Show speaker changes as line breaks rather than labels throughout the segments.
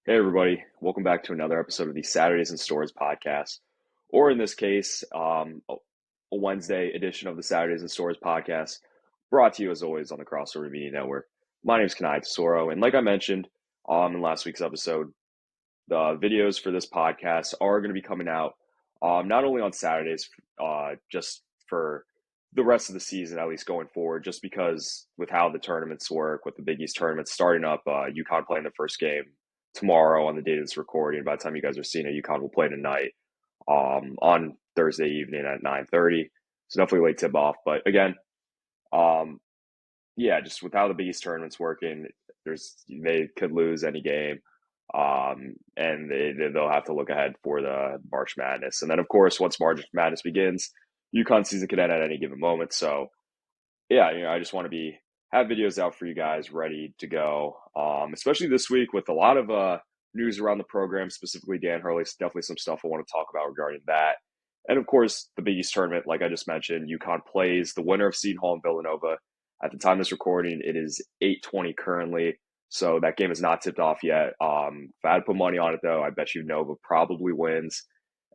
Hey, everybody. Welcome back to another episode of the Saturdays in Storrs Podcast, or in this case, a Wednesday edition of the Saturdays in Storrs Podcast, brought to you as always on the Crossover Media Network. My name is Kanaye, and like I mentioned in last week's episode, the videos for this podcast are going to be coming out not only on Saturdays, just for the rest of the season, at least going forward, just because with how the tournaments work, with the Big East tournament starting up, UConn playing the first game tomorrow on the date of this recording. By the time you guys are seeing it, UConn will play tonight on Thursday evening at 9:30. So definitely late tip off. But again, um, yeah, just with how the Big East tournament's working, they could lose any game, and they'll have to look ahead for the March Madness. And then, of course, once March Madness begins, UConn season could end at any given moment. So yeah, I just want to have videos out for you guys ready to go. Especially this week with a lot of news around the program, specifically Dan Hurley. Definitely some stuff I want to talk about regarding that. And of course, the Big East tournament, like I just mentioned, UConn plays the winner of Seton Hall and Villanova. At the time of this recording, it is 8:20 currently. So that game is not tipped off yet. If I had to put money on it, though, I bet you Nova probably wins.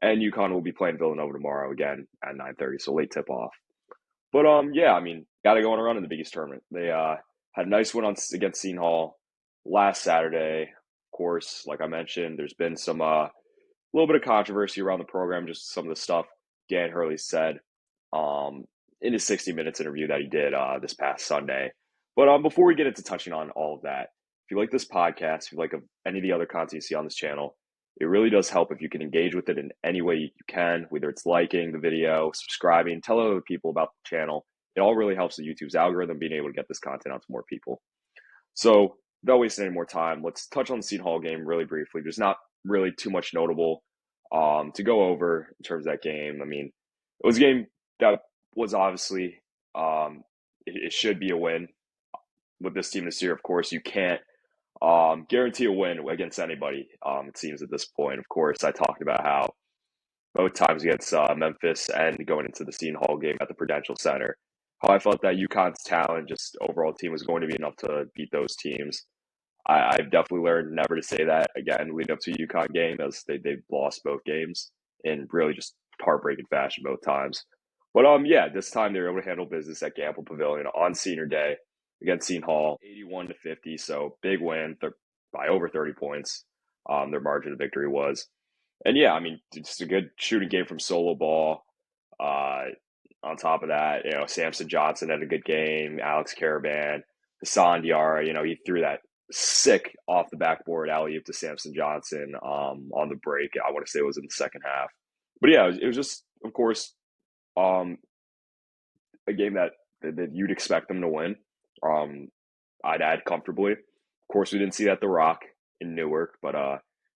And UConn will be playing Villanova tomorrow again at 9:30, so late tip off. But yeah, got to go on a run in the Big East tournament. They had a nice win against Seton Hall last Saturday. Of course, like I mentioned, there's been some little bit of controversy around the program, just some of the stuff Dan Hurley said um, in his 60 Minutes interview that he did this past Sunday. But before we get into touching on all of that, if you like this podcast, if you like any of the other content you see on this channel, it really does help if you can engage with it in any way you can, whether it's liking the video, subscribing, tell other people about the channel. It all really helps the YouTube's algorithm being able to get this content out to more people. So without wasting any more time, let's touch on the Seton Hall game really briefly. There's not really too much notable to go over in terms of that game. It was a game that was obviously it should be a win with this team this year. Of course, you can't guarantee a win against anybody, it seems at this point. Of course, I talked about how both times against Memphis and going into the Seton Hall game at the Prudential Center, how I felt that UConn's talent, just overall team, was going to be enough to beat those teams. I've definitely learned never to say that again leading up to a UConn game, as they've lost both games in really just heartbreaking fashion both times. But yeah, this time they were able to handle business at Gamble Pavilion on senior day against Seton Hall, 81-50. So big win by over 30 points. Their margin of victory was. And yeah, just a good shooting game from Solo Ball. On top of that, Samson Johnson had a good game. Alex Caravan, Hassan Diarra, he threw that sick off the backboard alley-oop to Samson Johnson on the break. I want to say it was in the second half. But yeah, it was just, of course, a game that you'd expect them to win. I'd add comfortably. Of course, we didn't see that at The Rock in Newark, but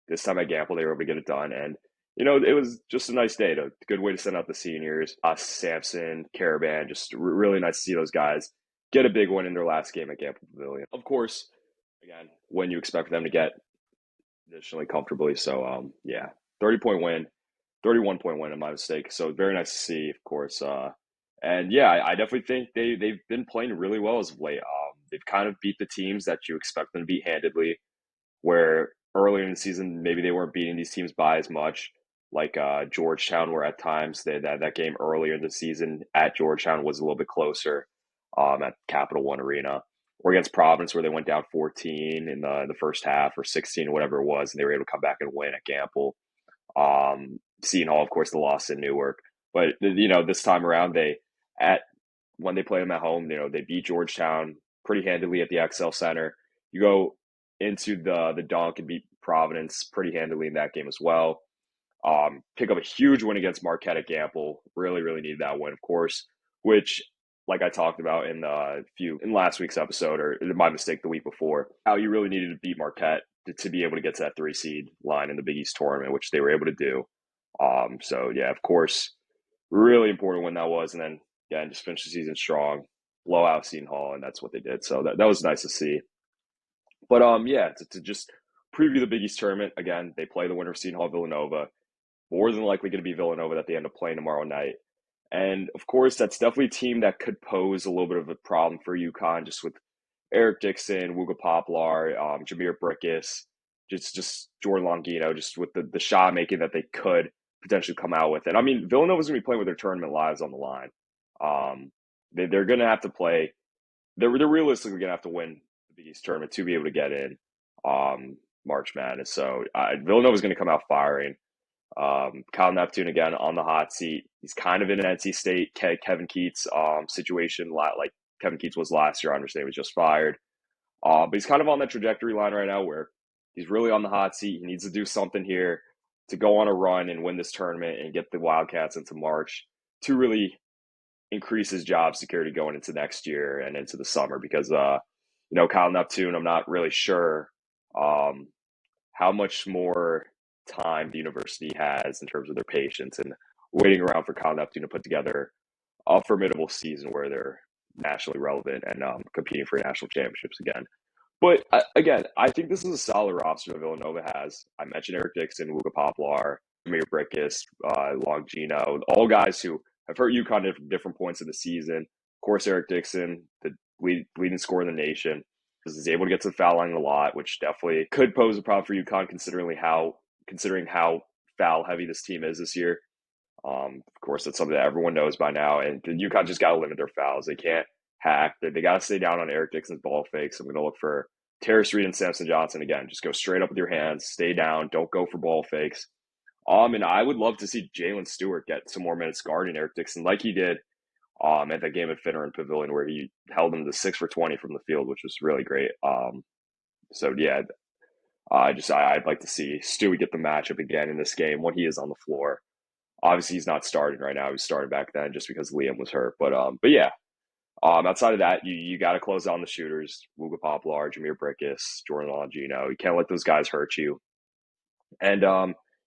this time at Gamble, they were able to get it done. And, it was just a nice day. A good way to send out the seniors. Samson, Caravan, just really nice to see those guys get a big win in their last game at Gamble Pavilion. Of course, again, when you expect them to get additionally comfortably. So, yeah, 30-point win, 31-point win, in my mistake. So very nice to see, of course. And yeah, I definitely think they've been playing really well as of late. They've kind of beat the teams that you expect them to beat handedly, where earlier in the season maybe they weren't beating these teams by as much, like Georgetown, where at times that game earlier in the season at Georgetown was a little bit closer at Capital One Arena, or against Providence, where they went down 14 in the first half, or 16 or whatever it was, and they were able to come back and win at Gamble. Seton Hall, of course, the loss in Newark. But, this time around, when they play them at home, they beat Georgetown pretty handily at the XL Center. You go into the dunk and beat Providence pretty handily in that game as well. Pick up a huge win against Marquette at Gamble. Really, really needed that win, of course, which, like I talked about in last week's episode, or my mistake the week before, how you really needed to beat Marquette to be able to get to that 3 seed line in the Big East tournament, which they were able to do. So yeah, of course, really important when that was, and then yeah, just finish the season strong, blow out Seton Hall, and that's what they did. So that was nice to see. But yeah, to just preview the Big East tournament again, they play the winner of Seton Hall Villanova. More than likely going to be Villanova that they end up playing tomorrow night. And of course, that's definitely a team that could pose a little bit of a problem for UConn, just with Eric Dixon, Wooga Poplar, Jameer Brickus, just Jordan Longino, just with the shot making that they could potentially come out with. And I mean, Villanova's going to be playing with their tournament lives on the line. They're going to have to play. They're realistically going to have to win the Big East tournament to be able to get in March Madness. So Villanova's going to come out firing. Kyle Neptune again on the hot seat. He's kind of in an NC State Kevin Keats situation, like Kevin Keats was last year. I understand he was just fired, but he's kind of on that trajectory line right now where he's really on the hot seat. He needs to do something here to go on a run and win this tournament and get the Wildcats into March to really increase his job security going into next year and into the summer. Because Kyle Neptune, I'm not really sure how much more time the university has in terms of their patience and waiting around for Kyle Neptune to put together a formidable season where they're nationally relevant and competing for national championships again. But again, I think this is a solid roster that Villanova has. I mentioned Eric Dixon, Luka Poplar, Amir Brickus, Longino, all guys who have hurt UConn at different points of the season. Of course, Eric Dixon, the leading scorer in the nation, because he's able to get to the foul line a lot, which definitely could pose a problem for UConn considering how foul heavy this team is this year. Of course, that's something that everyone knows by now. And UConn just got to limit their fouls. They can't hack. They got to stay down on Eric Dixon's ball fakes. I'm going to look for Terrace Reed and Samson Johnson again. Just go straight up with your hands. Stay down. Don't go for ball fakes. And I would love to see Jalen Stewart get some more minutes guarding Eric Dixon like he did at that game at Finneran Pavilion where he held him to 6 for 20 from the field, which was really great. So yeah, I'd like to see Stewie get the matchup again in this game when he is on the floor. Obviously, he's not starting right now. He was starting back then just because Liam was hurt. But yeah, outside of that, you got to close down the shooters. Luka Poplar, Jameer Brickus, Jordan Longino. You can't let those guys hurt you. And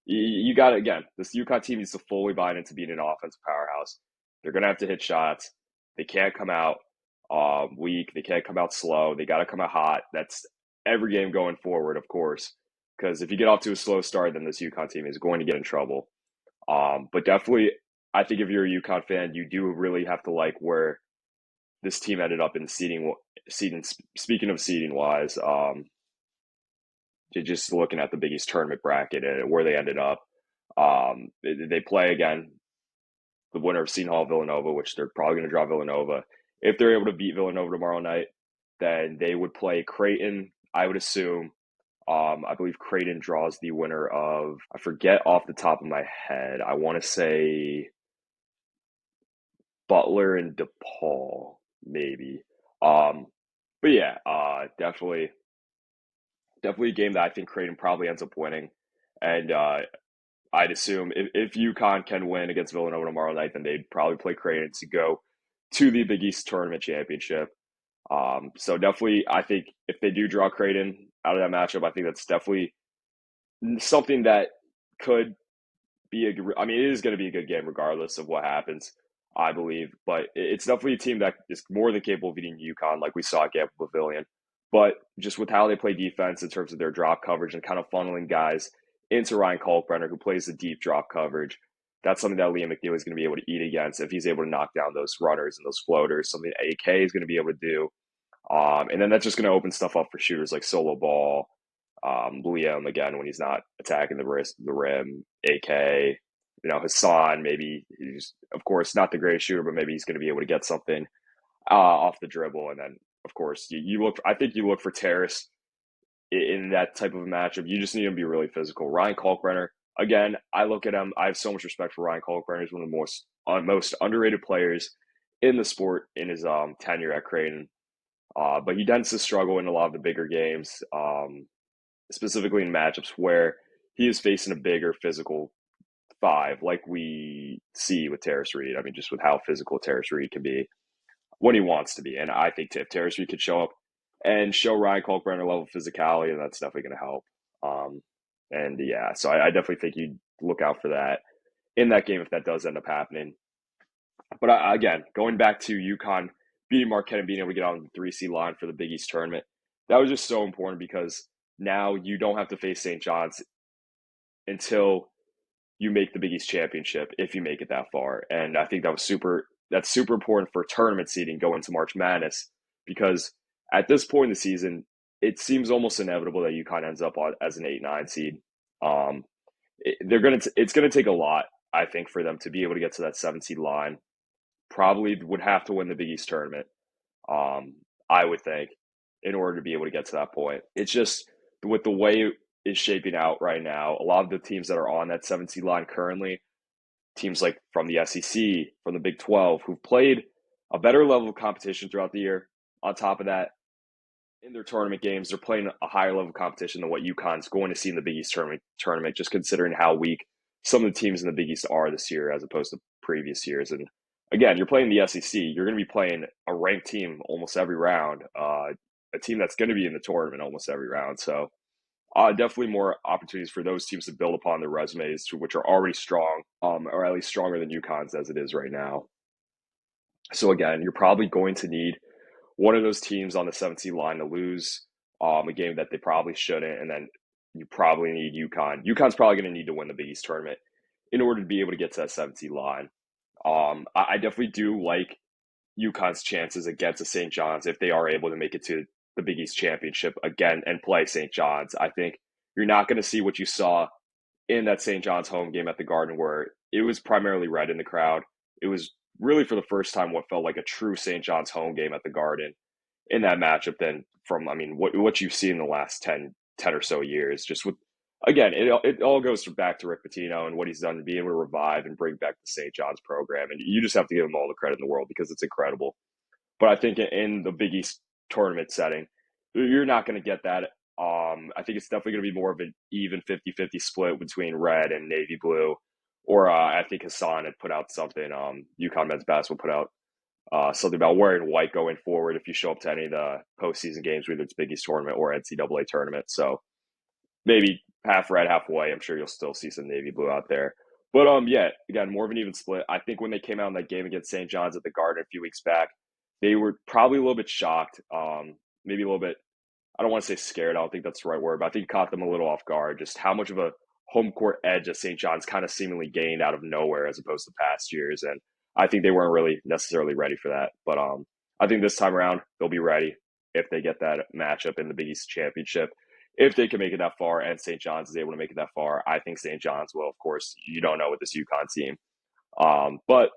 you got to, again, this UConn team needs to fully buy into being an offensive powerhouse. They're going to have to hit shots. They can't come out weak. They can't come out slow. They got to come out hot. That's every game going forward, of course, because if you get off to a slow start, then this UConn team is going to get in trouble. But definitely, I think if you're a UConn fan, you do really have to like where this team ended up in seeding. Speaking of seeding wise, just looking at the Big East tournament bracket and where they ended up, they play again the winner of Seton Hall Villanova, which they're probably going to draw Villanova. If they're able to beat Villanova tomorrow night, then they would play Creighton, I would assume. I believe Creighton draws the winner of, I forget off the top of my head, I want to say Butler and DePaul, maybe. But yeah, definitely a game that I think Creighton probably ends up winning. And I'd assume if UConn can win against Villanova tomorrow night, then they'd probably play Creighton to go to the Big East Tournament Championship. So definitely, I think if they do draw Creighton out of that matchup, I think that's definitely something that could be it is going to be a good game regardless of what happens, I believe. But it's definitely a team that is more than capable of beating UConn, like we saw at Gamble Pavilion. But just with how they play defense in terms of their drop coverage and kind of funneling guys into Ryan Kalkbrenner, who plays the deep drop coverage, that's something that Liam McNeil is going to be able to eat against if he's able to knock down those runners and those floaters, something AK is going to be able to do. And then that's just going to open stuff up for shooters like Solo Ball, Liam, again, when he's not attacking the rim, AK, Hassan, maybe he's, of course, not the greatest shooter, but maybe he's going to be able to get something off the dribble. And then, of course, you look for Terrace in that type of a matchup. You just need him to be really physical. Ryan Kalkbrenner, again, I look at him. I have so much respect for Ryan Kalkbrenner. He's one of the most underrated players in the sport in his tenure at Creighton. But he tends to struggle in a lot of the bigger games, specifically in matchups where he is facing a bigger physical five, like we see with Terrace Reed. I mean, just with how physical Terrace Reed can be when he wants to be. And I think if Terrace Reed could show up and show Ryan Kalkbrenner level of physicality, and that's definitely going to help. And yeah, so I definitely think you'd look out for that in that game if that does end up happening. But again, going back to UConn beating Marquette and being able to get on the 3C line for the Big East tournament, that was just so important because now you don't have to face St. John's until you make the Big East championship, if you make it that far. And I think that's super important for tournament seeding going into March Madness, because at this point in the season, it seems almost inevitable that UConn ends up as an 8-9 seed. Um, it's gonna take a lot, I think, for them to be able to get to that 7 seed line. Probably would have to win the Big East tournament. I would think, in order to be able to get to that point. It's just with the way it is shaping out right now, a lot of the teams that are on that 7 seed line currently, teams like from the SEC, from the Big 12, who've played a better level of competition throughout the year. On top of that, in their tournament games, they're playing a higher level of competition than what UConn's going to see in the Big East tournament, just considering how weak some of the teams in the Big East are this year as opposed to previous years. And again, you're playing the SEC. You're going to be playing a ranked team almost every round, a team that's going to be in the tournament almost every round. So definitely more opportunities for those teams to build upon their resumes, which are already strong, or at least stronger than UConn's as it is right now. So again, you're probably going to need one of those teams on the 7 seed line to lose a game that they probably shouldn't, and then you probably need UConn. UConn's probably going to need to win the Big East tournament in order to be able to get to that 7 seed line. I definitely do like UConn's chances against the St. John's if they are able to make it to the Big East championship again and play St. John's. I think you're not going to see what you saw in that St. John's home game at the Garden, where it was primarily red in the crowd. It was really for the first time what felt like a true St. John's home game at the Garden in that matchup than from, I mean, what you've seen in the last 10 or so years. Just with, again, it all goes back to Rick Pitino and what he's done to be able to revive and bring back the St. John's program. And you just have to give him all the credit in the world because it's incredible. But I think in the Big East tournament setting, you're not going to get that. I think it's definitely going to be more of an even 50-50 split between red and navy blue. Or I think Hassan had put out something, UConn men's basketball put out something about wearing white going forward if you show up to any of the postseason games, whether it's Big East tournament or NCAA tournament. So maybe half red, half white. I'm sure you'll still see some navy blue out there. But yeah, again, more of an even split. I think when they came out in that game against St. John's at the Garden a few weeks back, they were probably a little bit shocked, maybe a little bit, I don't want to say scared. I don't think that's the right word, but I think it caught them a little off guard, just how much of a home court edge that St. John's kind of seemingly gained out of nowhere as opposed to past years. And I think they weren't really necessarily ready for that. But I think this time around, they'll be ready if they get that matchup in the Big East Championship. If they can make it that far and St. John's is able to make it that far, I think St. John's will. Of course, you don't know with this UConn team. But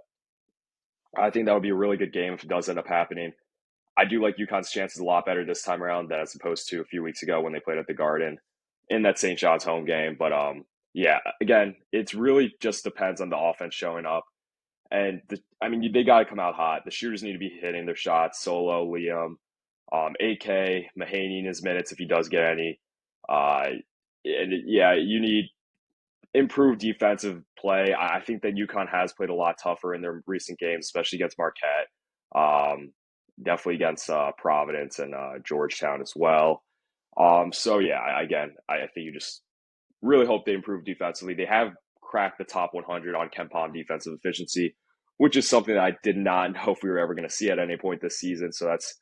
I think that would be a really good game if it does end up happening. I do like UConn's chances a lot better this time around than as opposed to a few weeks ago when they played at the Garden in that St. John's home game. But yeah, again, it's really just depends on the offense showing up. And they got to come out hot. The shooters need to be hitting their shots. Solo, Liam, AK, Mahaney in his minutes if he does get any. You need improved defensive play. I think that UConn has played a lot tougher in their recent games, especially against Marquette. Definitely against Providence and Georgetown as well. So yeah, I think you just really hope they improve defensively. They have cracked the top 100 on KenPom defensive efficiency, which is something that I did not know if we were ever going to see at any point this season. So that's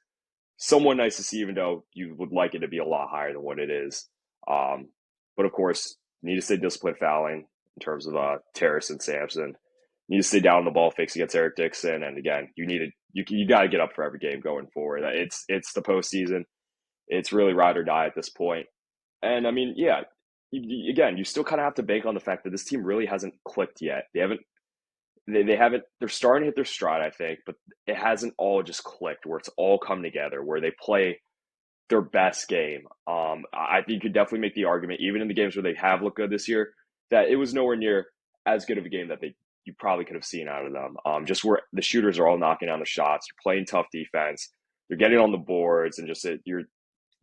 somewhat nice to see, even though you would like it to be a lot higher than what it is. But of course, need to stay disciplined fouling in terms of Terrace and Sampson. Need to stay down on the ball fakes against Eric Dixon, and again, you got to get up for every game going forward. It's the postseason. It's really ride or die at this point. And I mean, yeah, you still kind of have to bank on the fact that this team really hasn't clicked yet. They haven't. They're starting to hit their stride, I think, but it hasn't all just clicked where it's all come together, where they play their best game. I think you could definitely make the argument, even in the games where they have looked good this year, that it was nowhere near as good of a game that you probably could have seen out of them. Just where the shooters are all knocking down the shots, you're playing tough defense, you're getting on the boards, and just you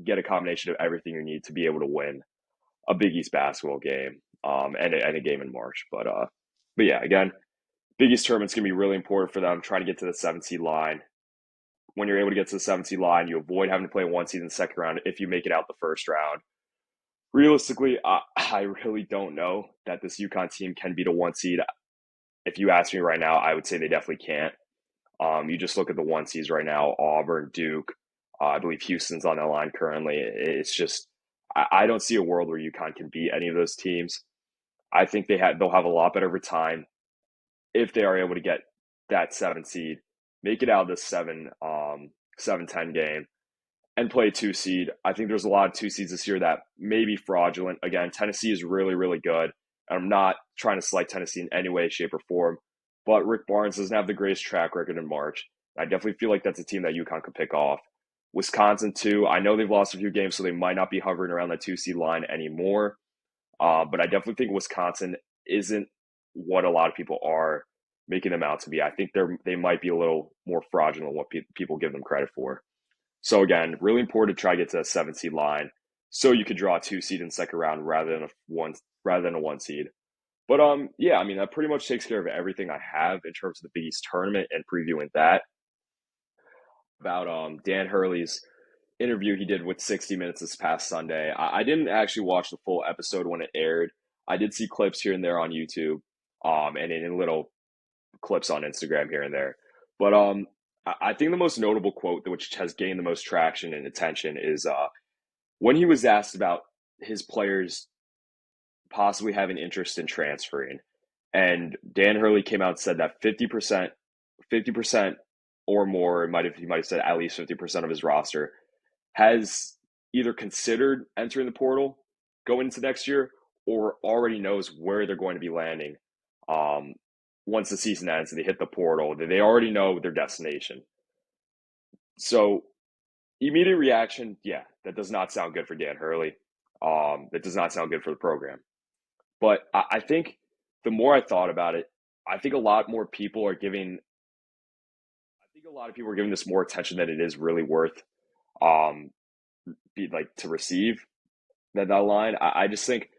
get a combination of everything you need to be able to win a Big East basketball game and a game in March. But yeah, again, Big East tournament's going to be really important for them, trying to get to the 7 seed line. When you're able to get to the 7 seed line, you avoid having to play 1 seed in the second round if you make it out the first round. Realistically, I really don't know that this UConn team can beat a 1 seed. If you ask me right now, I would say they definitely can't. You just look at the 1 seeds right now, Auburn, Duke, I believe Houston's on that line currently. It's just, I don't see a world where UConn can beat any of those teams. I think they'll have a lot better of a time if they are able to get that 7 seed, make it out of this 7-10 game, and play 2 seed. I think there's a lot of 2 seeds this year that may be fraudulent. Again, Tennessee is really, really good. And I'm not trying to slight Tennessee in any way, shape, or form. But Rick Barnes doesn't have the greatest track record in March. I definitely feel like that's a team that UConn could pick off. Wisconsin, too. I know they've lost a few games, so they might not be hovering around that 2 seed line anymore. But I definitely think Wisconsin isn't what a lot of people are making them out to be. I think they might be a little more fraudulent than what people give them credit for. So again, really important to try to get to that 7 seed line, so you could draw a 2 seed in the second round rather than a 1 seed. But yeah, I mean that pretty much takes care of everything I have in terms of the Big East tournament and previewing that. About Dan Hurley's interview he did with 60 Minutes this past Sunday. I didn't actually watch the full episode when it aired. I did see clips here and there on YouTube, and in little clips on Instagram here and there. But I think the most notable quote, which has gained the most traction and attention, is when he was asked about his players possibly having interest in transferring. And Dan Hurley came out and said that 50% or more, he might have said at least 50% of his roster has either considered entering the portal going into next year or already knows where they're going to be landing once the season ends and they hit the portal. They already know their destination. So immediate reaction, yeah, that does not sound good for Dan Hurley. That does not sound good for the program. But I think the more I thought about it, I think a lot of people are giving this more attention than it is really worth to receive that line. I just think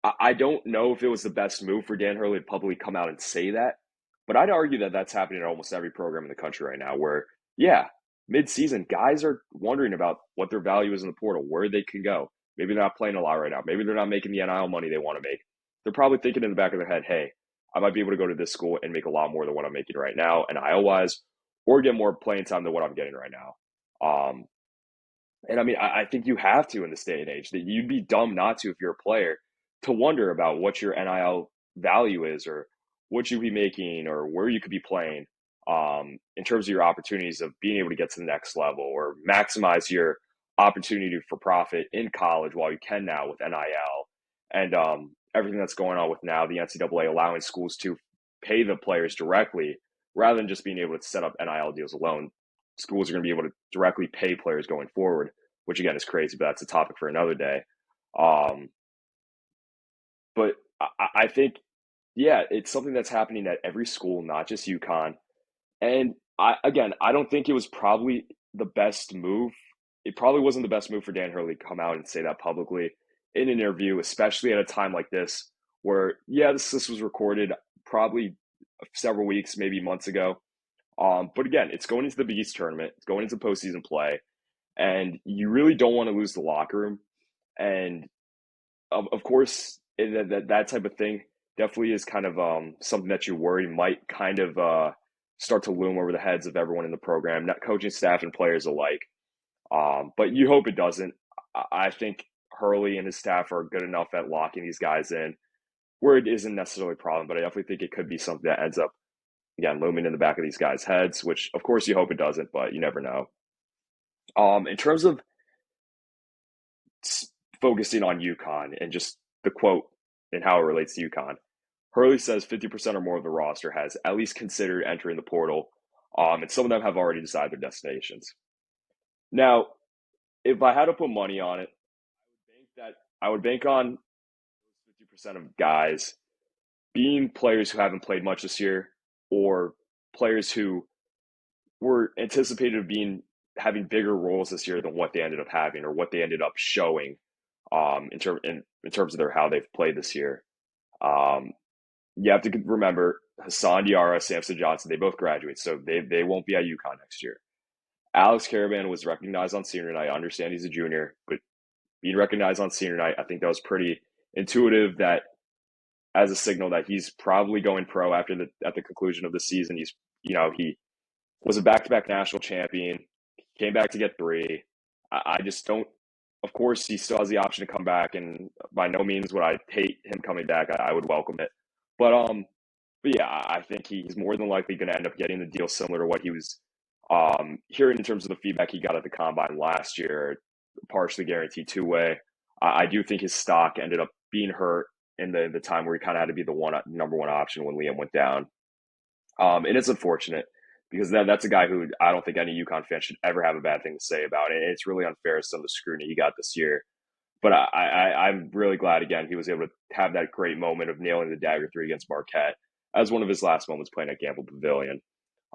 I don't know if it was the best move for Dan Hurley to publicly come out and say that, but I'd argue that that's happening at almost every program in the country right now where, yeah, mid-season, guys are wondering about what their value is in the portal, where they can go. Maybe they're not playing a lot right now. Maybe they're not making the NIL money they want to make. They're probably thinking in the back of their head, hey, I might be able to go to this school and make a lot more than what I'm making right now, NIL-wise, or get more playing time than what I'm getting right now. And I mean, I think you have to in this day and age. That you'd be dumb not to if you're a player to wonder about what your NIL value is or what you'd be making or where you could be playing in terms of your opportunities of being able to get to the next level or maximize your opportunity for profit in college while you can now with NIL and everything that's going on with now the NCAA allowing schools to pay the players directly rather than just being able to set up NIL deals alone. Schools are going to be able to directly pay players going forward, which again is crazy, but that's a topic for another day. But I think, yeah, it's something that's happening at every school, not just UConn. And I don't think it was probably the best move. It probably wasn't the best move for Dan Hurley to come out and say that publicly in an interview, especially at a time like this where, yeah, this was recorded probably several weeks, maybe months ago. But again, it's going into the Big East tournament. It's going into postseason play. And you really don't want to lose the locker room. And of course, that type of thing definitely is kind of something that you worry might kind of start to loom over the heads of everyone in the program, not coaching staff and players alike. But you hope it doesn't. I think Hurley and his staff are good enough at locking these guys in where it isn't necessarily a problem, but I definitely think it could be something that ends up, again, looming in the back of these guys' heads, which of course you hope it doesn't, but you never know. In terms of focusing on UConn and just the quote and how it relates to UConn, Hurley says 50% or more of the roster has at least considered entering the portal, and some of them have already decided their destinations. Now, if I had to put money on it, I would bank on 50% of guys being players who haven't played much this year or players who were anticipated of having bigger roles this year than what they ended up having or what they ended up showing in terms of how they've played this year. You have to remember Hassan Diarra, Samson Johnson, they both graduate, so they won't be at UConn next year. Alex Caravan was recognized on senior night. I understand he's a junior, but being recognized on senior night, I think that was pretty intuitive that as a signal that he's probably going pro at the conclusion of the season. He was a back-to-back national champion, came back to get 3. I just don't, of course, he still has the option to come back, and by no means would I hate him coming back. I would welcome it. But yeah, I think he's more than likely going to end up getting the deal similar to what he was Here in terms of the feedback he got at the combine last year, partially guaranteed two-way, I do think his stock ended up being hurt in the time where he kind of had to be the number one option when Liam went down. And it's unfortunate because that's a guy who I don't think any UConn fan should ever have a bad thing to say about. And it's really unfair some of the scrutiny he got this year. But I'm really glad, again, he was able to have that great moment of nailing the dagger three against Marquette as one of his last moments playing at Gamble Pavilion.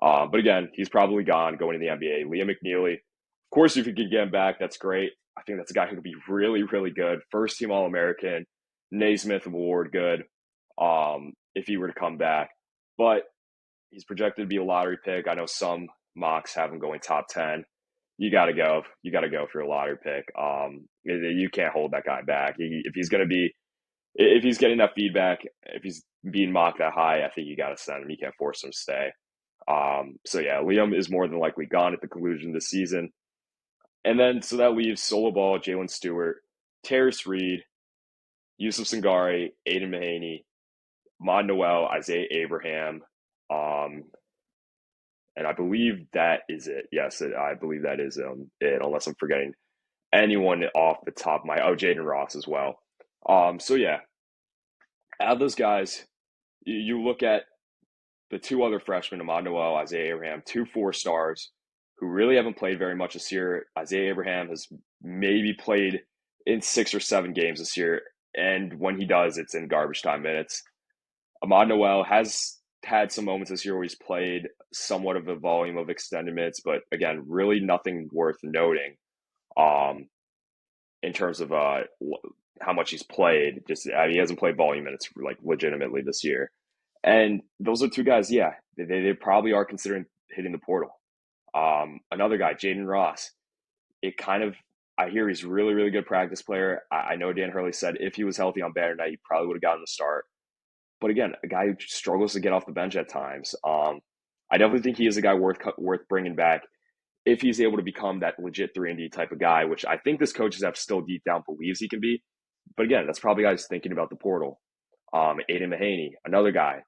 But again, he's probably gone going to the NBA. Liam McNeely, of course, if you could get him back, that's great. I think that's a guy who could be really, really good. First team All-American, Naismith Award good if he were to come back. But he's projected to be a lottery pick. I know some mocks have him going top 10. You got to go. You got to go for a lottery pick. You can't hold that guy back. If he's getting that feedback, if he's being mocked that high, I think you got to send him. You can't force him to stay. So yeah, Liam is more than likely gone at the conclusion of the season. And then, so that leaves Solo Ball, Jalen Stewart, Terrace Reed, Yusuf Sangari, Aiden Mahaney, Mon Noel, Isaiah Abraham, and I believe that is it. Yes, I believe that is it, unless I'm forgetting anyone off the top of Jaden Ross as well. So yeah, out of those guys, you look at the two other freshmen, Ahmad Noel, Isaiah Abraham, 2 4-stars who really haven't played very much this year. Isaiah Abraham has maybe played in 6 or 7 games this year, and when he does, it's in garbage time minutes. Ahmad Noel has had some moments this year where he's played somewhat of a volume of extended minutes, but again, really nothing worth noting in terms of how much he's played. He hasn't played volume minutes like legitimately this year. And those are 2 guys, yeah, they probably are considering hitting the portal. Another guy, Jaden Ross, I hear he's really, really good practice player. I know Dan Hurley said if he was healthy on banner night, he probably would have gotten the start. But again, a guy who struggles to get off the bench at times. I definitely think he is a guy worth bringing back if he's able to become that legit 3-and-D type of guy, which I think this coaching staff still deep down believes he can be. But again, that's probably guys thinking about the portal. Aiden Mahaney, another guy,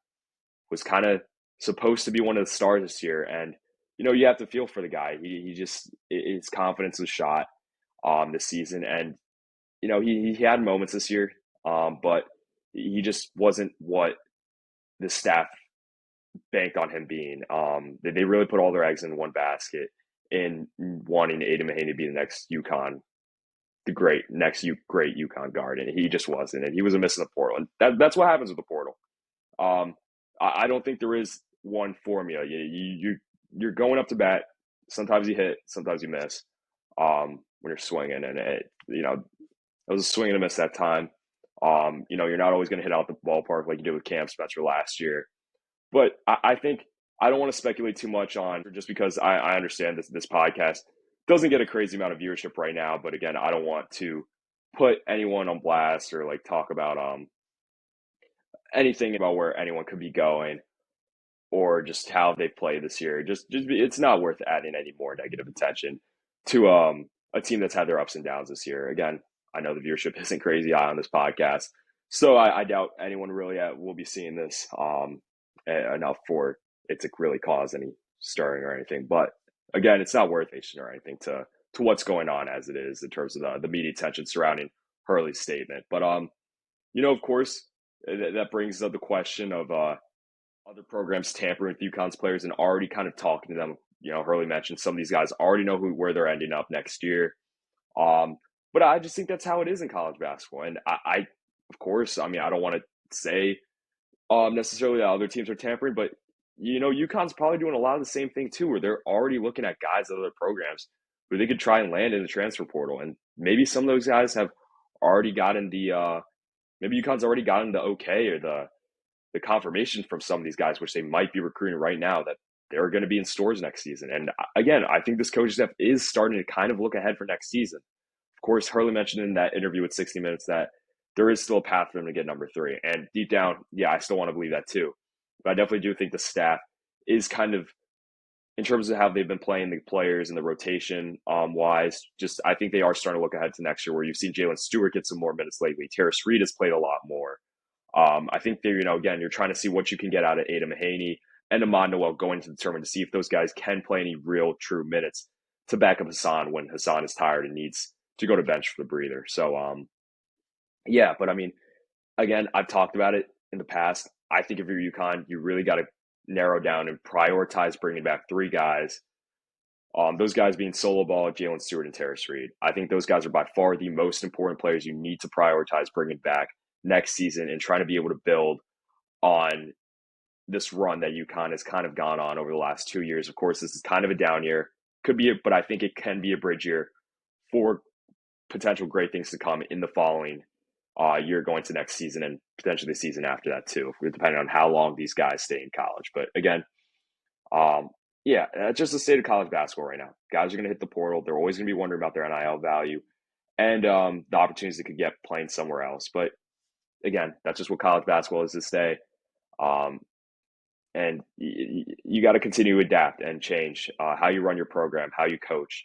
was kind of supposed to be one of the stars this year. And, you have to feel for the guy. He just, his confidence was shot this season. And, he had moments this year, but he just wasn't what the staff banked on him being. They really put all their eggs in one basket in wanting Aiden Mahaney to be the next UConn, great UConn guard, and he just wasn't. And he was a miss in the portal. And that's what happens with the portal. I don't think there is one formula. You're going up to bat. Sometimes you hit, sometimes you miss when you're swinging. And it was a swing and a miss that time. You're not always going to hit out the ballpark like you did with Cam Spencer last year. But I think I don't want to speculate too much on, just because I understand this podcast doesn't get a crazy amount of viewership right now. But again, I don't want to put anyone on blast or like talk about anything about where anyone could be going or just how they play this year. Just it's not worth adding any more negative attention to a team that's had their ups and downs this year. Again, I know the viewership isn't crazy high on this podcast, so I doubt anyone really will be seeing this enough for it to really cause any stirring or anything. But again, it's not worth it or anything to what's going on as it is in terms of the media attention surrounding Hurley's statement. But of course, that brings up the question of other programs tampering with UConn's players and already kind of talking to them. Hurley mentioned some of these guys already know where they're ending up next year. But I just think that's how it is in college basketball. And I of course, I don't want to say necessarily that other teams are tampering, but UConn's probably doing a lot of the same thing too, where they're already looking at guys at other programs who they could try and land in the transfer portal. And maybe some of those guys have already gotten maybe UConn's already gotten the okay or the confirmation from some of these guys, which they might be recruiting right now, that they're going to be in Storrs next season. And again, I think this coaching staff is starting to kind of look ahead for next season. Of course, Hurley mentioned in that interview with 60 Minutes that there is still a path for them to get number 3. And deep down, yeah, I still want to believe that too. But I definitely do think the staff is kind of, in terms of how they've been playing the players and the rotation wise, I think they are starting to look ahead to next year, where you've seen Jalen Stewart get some more minutes lately. Terrace Reed has played a lot more. I think they're, again, you're trying to see what you can get out of Aiden Mahaney. and Ahmad Noel going into the tournament to see if those guys can play any real true minutes to back up Hassan when Hassan is tired and needs to go to bench for the breather. So, yeah, but I mean, again, I've talked about it in the past. I think if you're UConn, you really got to narrow down and prioritize bringing back three guys. Those guys being Solo Ball, Jalen Stewart, and Terrace Reed. I think those guys are by far the most important players you need to prioritize bringing back next season and trying to be able to build on this run that UConn has kind of gone on over the last 2 years. Of course, this is kind of a down year. But I think it can be a bridge year for potential great things to come in the following year going to next season and potentially the season after that too, depending on how long these guys stay in college. But again, yeah, that's just the state of college basketball right now. Guys are going to hit the portal. They're always going to be wondering about their NIL value and the opportunities they could get playing somewhere else. But again, that's just what college basketball is this day. And you got to continue to adapt and change how you run your program, how you coach,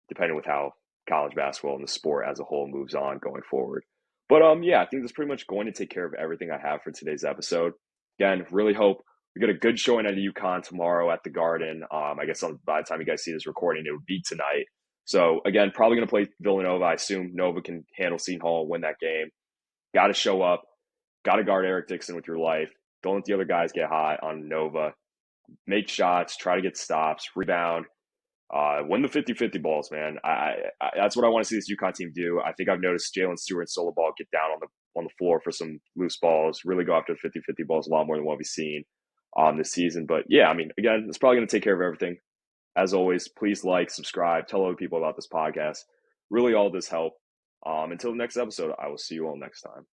depending with how college basketball and the sport as a whole moves on going forward. But yeah, I think that's pretty much going to take care of everything I have for today's episode. Again, really hope we get a good showing at UConn tomorrow at the Garden. I guess by the time you guys see this recording, it would be tonight. So again, probably going to play Villanova. I assume Nova can handle Seton Hall, win that game. Got to show up. Got to guard Eric Dixon with your life. Don't let the other guys get hot on Nova. Make shots. Try to get stops. Rebound. Win the 50-50 balls, man. That's what I want to see this UConn team do. I think I've noticed Jalen Stewart and Solo Ball get down on the floor for some loose balls, really go after the 50-50 balls a lot more than what we've seen this season. But yeah, I mean, again, it's probably going to take care of everything. As always, please like, subscribe, tell other people about this podcast. Really, all this help. Until the next episode, I will see you all next time.